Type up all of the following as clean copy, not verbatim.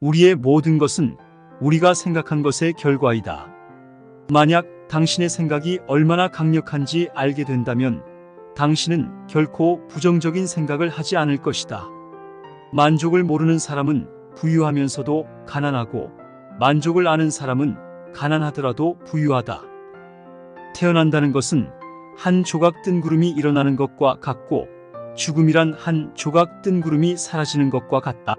우리의 모든 것은 우리가 생각한 것의 결과이다. 만약 당신의 생각이 얼마나 강력한지 알게 된다면 당신은 결코 부정적인 생각을 하지 않을 것이다. 만족을 모르는 사람은 부유하면서도 가난하고, 만족을 아는 사람은 가난하더라도 부유하다. 태어난다는 것은 한 조각 뜬구름이 일어나는 것과 같고, 죽음이란 한 조각 뜬구름이 사라지는 것과 같다.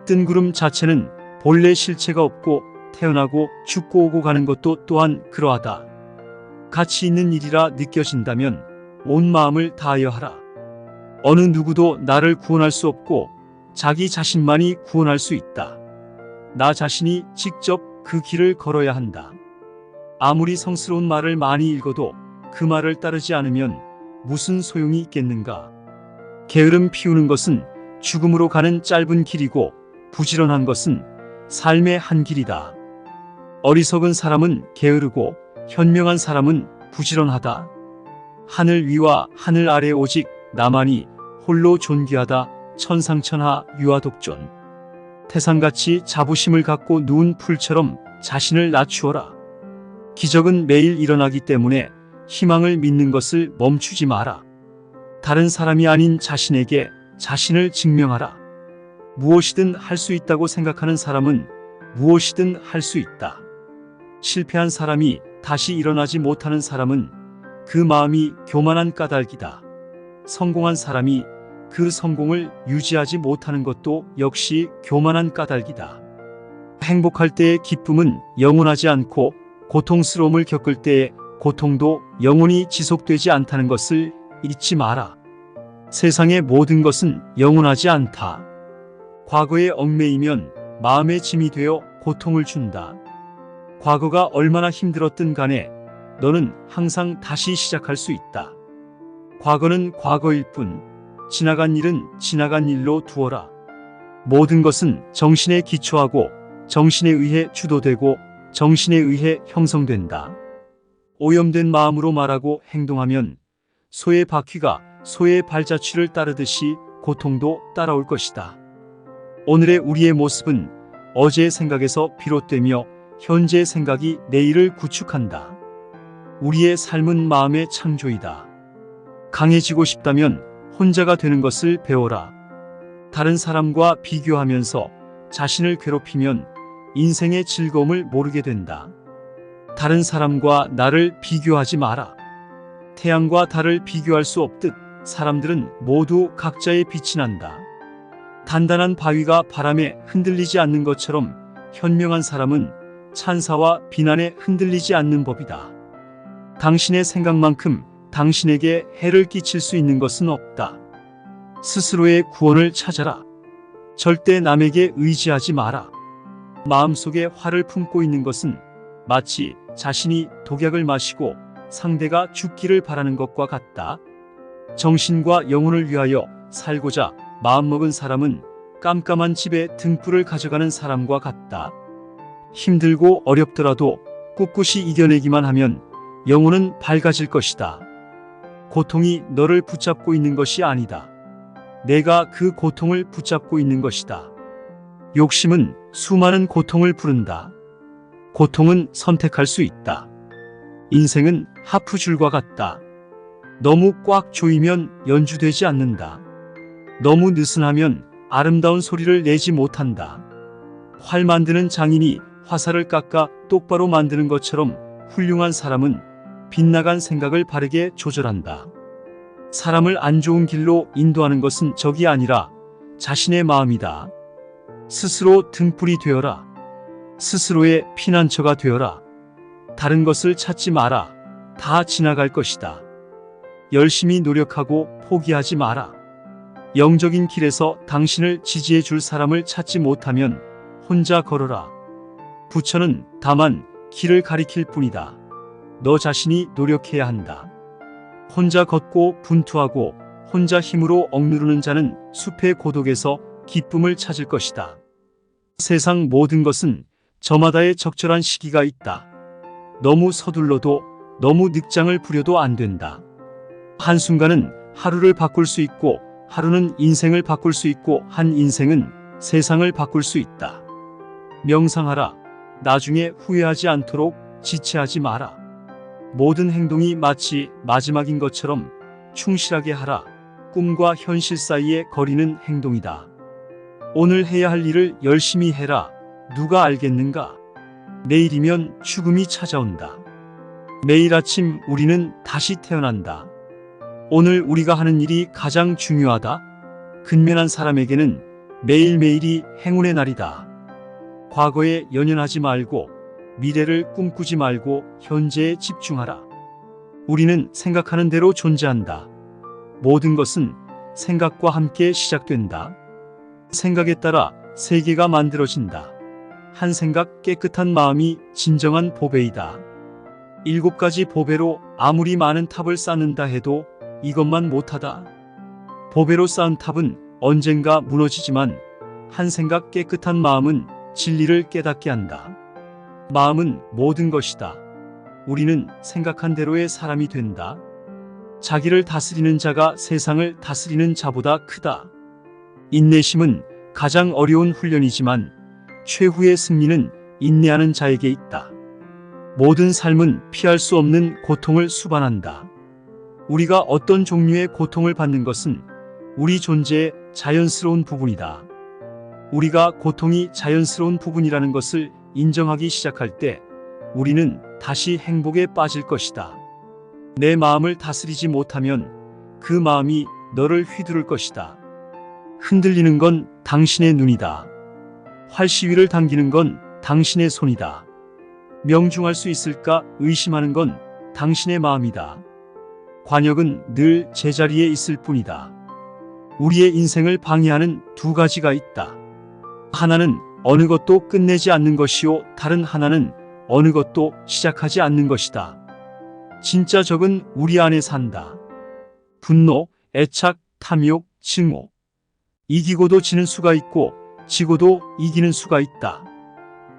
뜬구름 자체는 본래 실체가 없고, 태어나고 죽고 오고 가는 것도 또한 그러하다. 가치 있는 일이라 느껴진다면 온 마음을 다하여 하라. 어느 누구도 나를 구원할 수 없고 자기 자신만이 구원할 수 있다. 나 자신이 직접 그 길을 걸어야 한다. 아무리 성스러운 말을 많이 읽어도 그 말을 따르지 않으면 무슨 소용이 있겠는가? 게으름 피우는 것은 죽음으로 가는 짧은 길이고, 부지런한 것은 삶의 한 길이다. 어리석은 사람은 게으르고 현명한 사람은 부지런하다. 하늘 위와 하늘 아래 오직 나만이 홀로 존귀하다. 천상천하 유아독존. 태산같이 자부심을 갖고 누운 풀처럼 자신을 낮추어라. 기적은 매일 일어나기 때문에 희망을 믿는 것을 멈추지 마라. 다른 사람이 아닌 자신에게 자신을 증명하라. 무엇이든 할 수 있다고 생각하는 사람은 무엇이든 할 수 있다. 실패한 사람이 다시 일어나지 못하는 사람은 그 마음이 교만한 까닭이다. 성공한 사람이 그 성공을 유지하지 못하는 것도 역시 교만한 까닭이다. 행복할 때의 기쁨은 영원하지 않고, 고통스러움을 겪을 때의 고통도 영원히 지속되지 않다는 것을 잊지 마라. 세상의 모든 것은 영원하지 않다. 과거에 얽매이면 마음의 짐이 되어 고통을 준다. 과거가 얼마나 힘들었든 간에 너는 항상 다시 시작할 수 있다. 과거는 과거일 뿐, 지나간 일은 지나간 일로 두어라. 모든 것은 정신에 기초하고, 정신에 의해 주도되고, 정신에 의해 형성된다. 오염된 마음으로 말하고 행동하면 소의 바퀴가 소의 발자취를 따르듯이 고통도 따라올 것이다. 오늘의 우리의 모습은 어제의 생각에서 비롯되며 현재의 생각이 내일을 구축한다. 우리의 삶은 마음의 창조이다. 강해지고 싶다면 혼자가 되는 것을 배워라. 다른 사람과 비교하면서 자신을 괴롭히면 인생의 즐거움을 모르게 된다. 다른 사람과 나를 비교하지 마라. 태양과 달을 비교할 수 없듯 사람들은 모두 각자의 빛이 난다. 단단한 바위가 바람에 흔들리지 않는 것처럼 현명한 사람은 찬사와 비난에 흔들리지 않는 법이다. 당신의 생각만큼 당신에게 해를 끼칠 수 있는 것은 없다. 스스로의 구원을 찾아라. 절대 남에게 의지하지 마라. 마음속에 화를 품고 있는 것은 마치 자신이 독약을 마시고 상대가 죽기를 바라는 것과 같다. 정신과 영혼을 위하여 살고자 마음먹은 사람은 깜깜한 집에 등불을 가져가는 사람과 같다. 힘들고 어렵더라도 꿋꿋이 이겨내기만 하면 영혼은 밝아질 것이다. 고통이 너를 붙잡고 있는 것이 아니다. 내가 그 고통을 붙잡고 있는 것이다. 욕심은 수많은 고통을 부른다. 고통은 선택할 수 있다. 인생은 하프줄과 같다. 너무 꽉 조이면 연주되지 않는다. 너무 느슨하면 아름다운 소리를 내지 못한다. 활 만드는 장인이 화살을 깎아 똑바로 만드는 것처럼 훌륭한 사람은 빗나간 생각을 바르게 조절한다. 사람을 안 좋은 길로 인도하는 것은 적이 아니라 자신의 마음이다. 스스로 등불이 되어라. 스스로의 피난처가 되어라. 다른 것을 찾지 마라. 다 지나갈 것이다. 열심히 노력하고 포기하지 마라. 영적인 길에서 당신을 지지해 줄 사람을 찾지 못하면 혼자 걸어라. 부처는 다만 길을 가리킬 뿐이다. 너 자신이 노력해야 한다. 혼자 걷고 분투하고 혼자 힘으로 억누르는 자는 숲의 고독에서 기쁨을 찾을 것이다. 세상 모든 것은 저마다의 적절한 시기가 있다. 너무 서둘러도 너무 늑장을 부려도 안 된다. 한순간은 하루를 바꿀 수 있고 하루는 인생을 바꿀 수 있고 한 인생은 세상을 바꿀 수 있다. 명상하라. 나중에 후회하지 않도록 지체하지 마라. 모든 행동이 마치 마지막인 것처럼 충실하게 하라. 꿈과 현실 사이의 거리는 행동이다. 오늘 해야 할 일을 열심히 해라. 누가 알겠는가? 내일이면 죽음이 찾아온다. 매일 아침 우리는 다시 태어난다. 오늘 우리가 하는 일이 가장 중요하다. 근면한 사람에게는 매일매일이 행운의 날이다. 과거에 연연하지 말고 미래를 꿈꾸지 말고 현재에 집중하라. 우리는 생각하는 대로 존재한다. 모든 것은 생각과 함께 시작된다. 생각에 따라 세계가 만들어진다. 한 생각 깨끗한 마음이 진정한 보배이다. 7가지 보배로 아무리 많은 탑을 쌓는다 해도 이것만 못하다. 보배로 쌓은 탑은 언젠가 무너지지만 한 생각 깨끗한 마음은 진리를 깨닫게 한다. 마음은 모든 것이다. 우리는 생각한 대로의 사람이 된다. 자기를 다스리는 자가 세상을 다스리는 자보다 크다. 인내심은 가장 어려운 훈련이지만 최후의 승리는 인내하는 자에게 있다. 모든 삶은 피할 수 없는 고통을 수반한다. 우리가 어떤 종류의 고통을 받는 것은 우리 존재의 자연스러운 부분이다. 우리가 고통이 자연스러운 부분이라는 것을 인정하기 시작할 때 우리는 다시 행복에 빠질 것이다. 내 마음을 다스리지 못하면 그 마음이 너를 휘두를 것이다. 흔들리는 건 당신의 눈이다. 활시위를 당기는 건 당신의 손이다. 명중할 수 있을까 의심하는 건 당신의 마음이다. 관역은 늘 제자리에 있을 뿐이다. 우리의 인생을 방해하는 2가지가 있다. 하나는 어느 것도 끝내지 않는 것이요, 다른 하나는 어느 것도 시작하지 않는 것이다. 진짜 적은 우리 안에 산다. 분노, 애착, 탐욕, 증오. 이기고도 지는 수가 있고 지고도 이기는 수가 있다.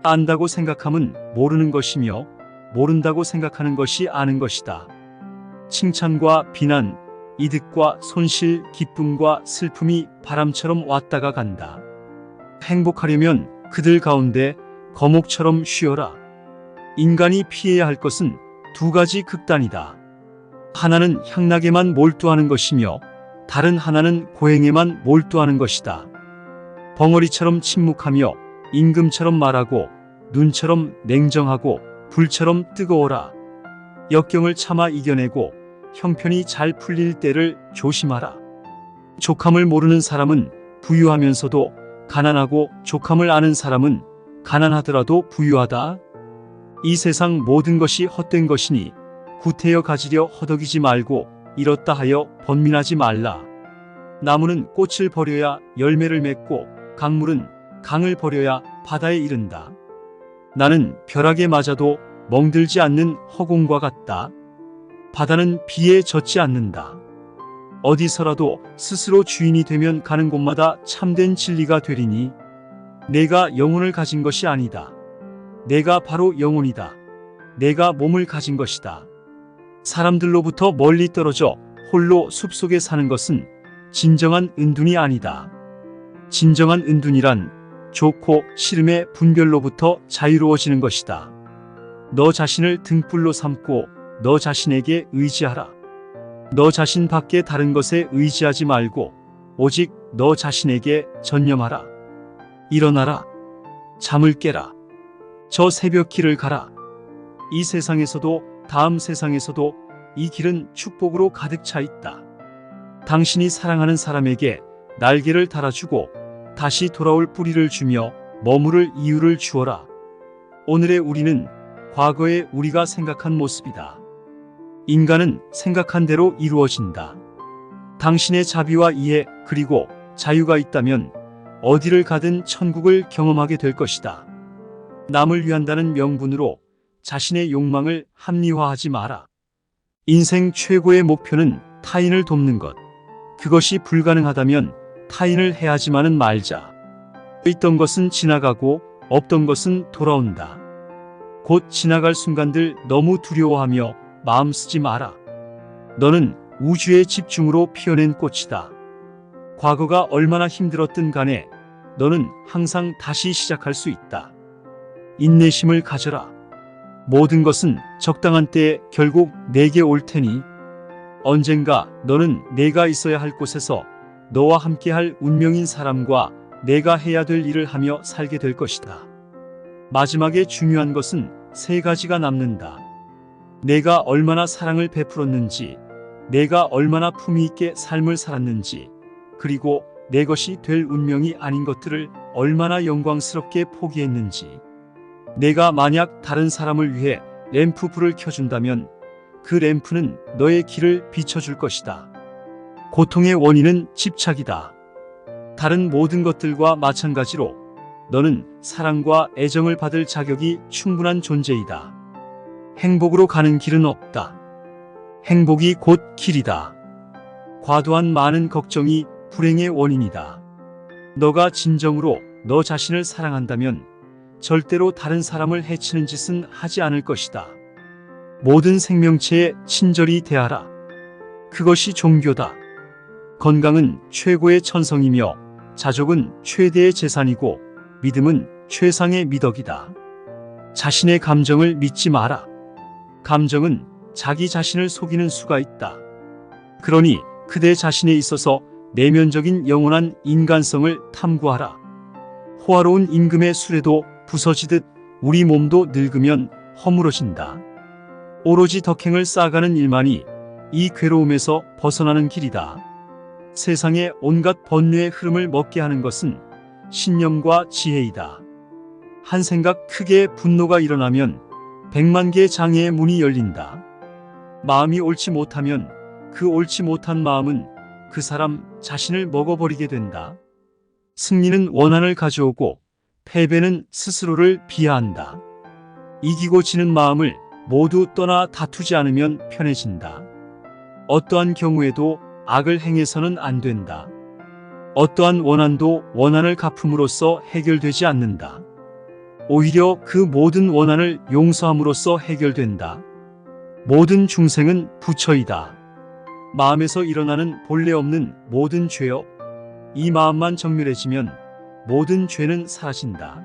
안다고 생각함은 모르는 것이며 모른다고 생각하는 것이 아는 것이다. 칭찬과 비난, 이득과 손실, 기쁨과 슬픔이 바람처럼 왔다가 간다. 행복하려면 그들 가운데 거목처럼 쉬어라. 인간이 피해야 할 것은 2가지 극단이다. 하나는 향락에만 몰두하는 것이며 다른 하나는 고행에만 몰두하는 것이다. 벙어리처럼 침묵하며 임금처럼 말하고 눈처럼 냉정하고 불처럼 뜨거워라. 역경을 참아 이겨내고 형편이 잘 풀릴 때를 조심하라. 족함을 모르는 사람은 부유하면서도 가난하고 족함을 아는 사람은 가난하더라도 부유하다. 이 세상 모든 것이 헛된 것이니 구태여 가지려 허덕이지 말고 잃었다 하여 번민하지 말라. 나무는 꽃을 버려야 열매를 맺고 강물은 강을 버려야 바다에 이른다. 나는 벼락에 맞아도 멍들지 않는 허공과 같다. 바다는 비에 젖지 않는다. 어디서라도 스스로 주인이 되면 가는 곳마다 참된 진리가 되리니 내가 영혼을 가진 것이 아니다. 내가 바로 영혼이다. 내가 몸을 가진 것이다. 사람들로부터 멀리 떨어져 홀로 숲속에 사는 것은 진정한 은둔이 아니다. 진정한 은둔이란 좋고 싫음의 분별로부터 자유로워지는 것이다. 너 자신을 등불로 삼고 너 자신에게 의지하라. 너 자신 밖에 다른 것에 의지하지 말고 오직 너 자신에게 전념하라. 일어나라. 잠을 깨라. 저 새벽길을 가라. 이 세상에서도 다음 세상에서도 이 길은 축복으로 가득 차 있다. 당신이 사랑하는 사람에게 날개를 달아주고 다시 돌아올 뿌리를 주며 머무를 이유를 주어라. 오늘의 우리는 과거의 우리가 생각한 모습이다. 인간은 생각한 대로 이루어진다. 당신의 자비와 이해 그리고 자유가 있다면 어디를 가든 천국을 경험하게 될 것이다. 남을 위한다는 명분으로 자신의 욕망을 합리화하지 마라. 인생 최고의 목표는 타인을 돕는 것. 그것이 불가능하다면 타인을 해하지만은 말자. 있던 것은 지나가고 없던 것은 돌아온다. 곧 지나갈 순간들 너무 두려워하며 마음 쓰지 마라. 너는 우주의 집중으로 피어낸 꽃이다. 과거가 얼마나 힘들었든 간에 너는 항상 다시 시작할 수 있다. 인내심을 가져라. 모든 것은 적당한 때에 결국 내게 올 테니 언젠가 너는 내가 있어야 할 곳에서 너와 함께할 운명인 사람과 내가 해야 될 일을 하며 살게 될 것이다. 마지막에 중요한 것은 세 가지가 남는다. 내가 얼마나 사랑을 베풀었는지, 내가 얼마나 품위 있게 삶을 살았는지, 그리고 내 것이 될 운명이 아닌 것들을 얼마나 영광스럽게 포기했는지. 내가 만약 다른 사람을 위해 램프 불을 켜준다면 그 램프는 너의 길을 비춰줄 것이다. 고통의 원인은 집착이다. 다른 모든 것들과 마찬가지로 너는 사랑과 애정을 받을 자격이 충분한 존재이다. 행복으로 가는 길은 없다. 행복이 곧 길이다. 과도한 많은 걱정이 불행의 원인이다. 너가 진정으로 너 자신을 사랑한다면 절대로 다른 사람을 해치는 짓은 하지 않을 것이다. 모든 생명체에 친절히 대하라. 그것이 종교다. 건강은 최고의 천성이며 자족은 최대의 재산이고 믿음은 최상의 미덕이다. 자신의 감정을 믿지 마라. 감정은 자기 자신을 속이는 수가 있다. 그러니 그대 자신에 있어서 내면적인 영원한 인간성을 탐구하라. 호화로운 임금의 수레도 부서지듯 우리 몸도 늙으면 허물어진다. 오로지 덕행을 쌓아가는 일만이 이 괴로움에서 벗어나는 길이다. 세상의 온갖 번뇌의 흐름을 먹게 하는 것은 신념과 지혜이다. 한 생각 크게 분노가 일어나면 100만 개의 장애의 문이 열린다. 마음이 옳지 못하면 그 옳지 못한 마음은 그 사람 자신을 먹어버리게 된다. 승리는 원한을 가져오고 패배는 스스로를 비하한다. 이기고 지는 마음을 모두 떠나 다투지 않으면 편해진다. 어떠한 경우에도 악을 행해서는 안 된다. 어떠한 원한도 원한을 갚음으로써 해결되지 않는다. 오히려 그 모든 원한을 용서함으로써 해결된다. 모든 중생은 부처이다. 마음에서 일어나는 본래 없는 모든 죄여, 이 마음만 정멸해지면 모든 죄는 사라진다.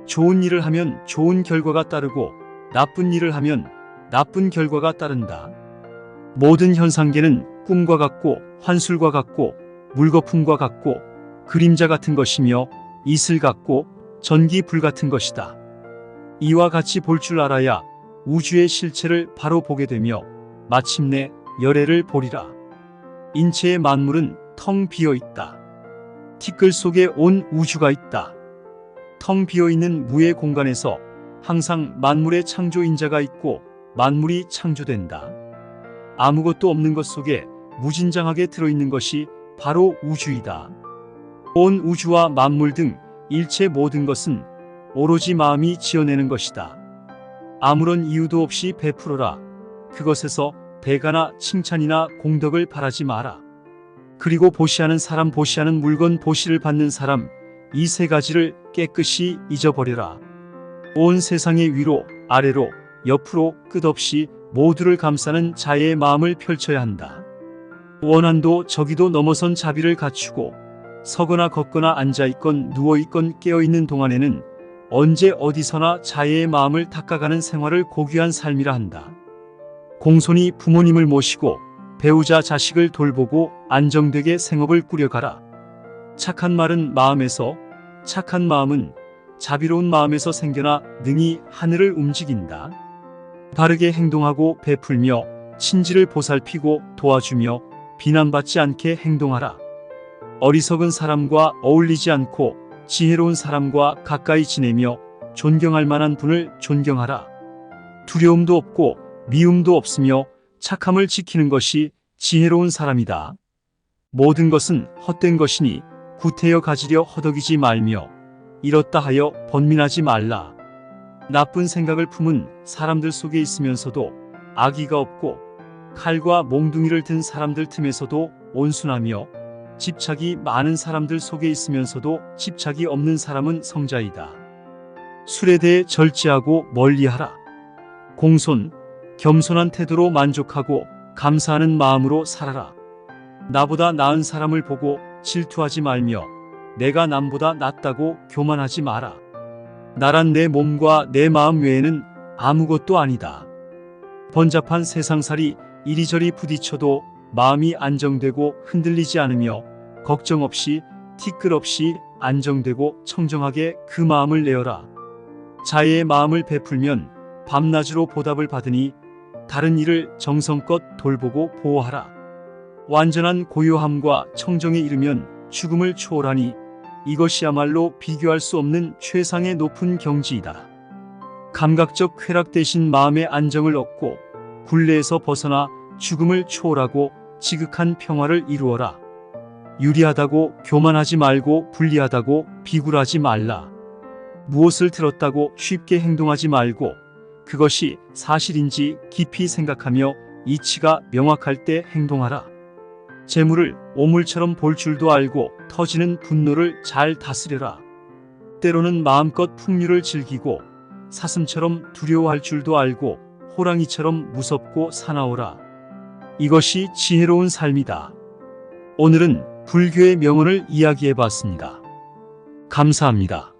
좋은 일을 하면 좋은 결과가 따르고 나쁜 일을 하면 나쁜 결과가 따른다. 모든 현상계는 꿈과 같고 환술과 같고 물거품과 같고 그림자 같은 것이며 이슬 같고 전기 불 같은 것이다. 이와 같이 볼 줄 알아야 우주의 실체를 바로 보게 되며 마침내 열애를 보리라. 인체의 만물은 텅 비어 있다. 티끌 속에 온 우주가 있다. 텅 비어 있는 무의 공간에서 항상 만물의 창조인자가 있고 만물이 창조된다. 아무것도 없는 것 속에 무진장하게 들어있는 것이 바로 우주이다. 온 우주와 만물 등 일체 모든 것은 오로지 마음이 지어내는 것이다. 아무런 이유도 없이 베풀어라. 그것에서 대가나 칭찬이나 공덕을 바라지 마라. 그리고 보시하는 사람, 보시하는 물건, 보시를 받는 사람, 이 세 가지를 깨끗이 잊어버려라. 온 세상의 위로, 아래로, 옆으로 끝없이 모두를 감싸는 자애의 마음을 펼쳐야 한다. 원한도 저기도 넘어선 자비를 갖추고 서거나 걷거나 앉아있건 누워있건 깨어있는 동안에는 언제 어디서나 자애의 마음을 닦아가는 생활을 고귀한 삶이라 한다. 공손히 부모님을 모시고 배우자 자식을 돌보고 안정되게 생업을 꾸려가라. 착한 말은 마음에서, 착한 마음은 자비로운 마음에서 생겨나 능히 하늘을 움직인다. 바르게 행동하고 베풀며 친지를 보살피고 도와주며 비난받지 않게 행동하라. 어리석은 사람과 어울리지 않고 지혜로운 사람과 가까이 지내며 존경할 만한 분을 존경하라. 두려움도 없고 미움도 없으며 착함을 지키는 것이 지혜로운 사람이다. 모든 것은 헛된 것이니 구태여 가지려 허덕이지 말며 이렇다 하여 번민하지 말라. 나쁜 생각을 품은 사람들 속에 있으면서도 악의가 없고 칼과 몽둥이를 든 사람들 틈에서도 온순하며 집착이 많은 사람들 속에 있으면서도 집착이 없는 사람은 성자이다. 술에 대해 절제하고 멀리하라. 공손, 겸손한 태도로 만족하고 감사하는 마음으로 살아라. 나보다 나은 사람을 보고 질투하지 말며 내가 남보다 낫다고 교만하지 마라. 나란 내 몸과 내 마음 외에는 아무것도 아니다. 번잡한 세상살이 이리저리 부딪혀도 마음이 안정되고 흔들리지 않으며 걱정 없이 티끌 없이 안정되고 청정하게 그 마음을 내어라. 자애의 마음을 베풀면 밤낮으로 보답을 받으니 다른 이를 정성껏 돌보고 보호하라. 완전한 고요함과 청정에 이르면 죽음을 초월하니 이것이야말로 비교할 수 없는 최상의 높은 경지이다. 감각적 쾌락 대신 마음의 안정을 얻고 굴레에서 벗어나 죽음을 초월하고 지극한 평화를 이루어라. 유리하다고 교만하지 말고 불리하다고 비굴하지 말라. 무엇을 들었다고 쉽게 행동하지 말고 그것이 사실인지 깊이 생각하며 이치가 명확할 때 행동하라. 재물을 오물처럼 볼 줄도 알고 터지는 분노를 잘 다스려라. 때로는 마음껏 풍류를 즐기고 사슴처럼 두려워할 줄도 알고 호랑이처럼 무섭고 사나워라. 이것이 지혜로운 삶이다. 오늘은 불교의 명언을 이야기해 봤습니다. 감사합니다.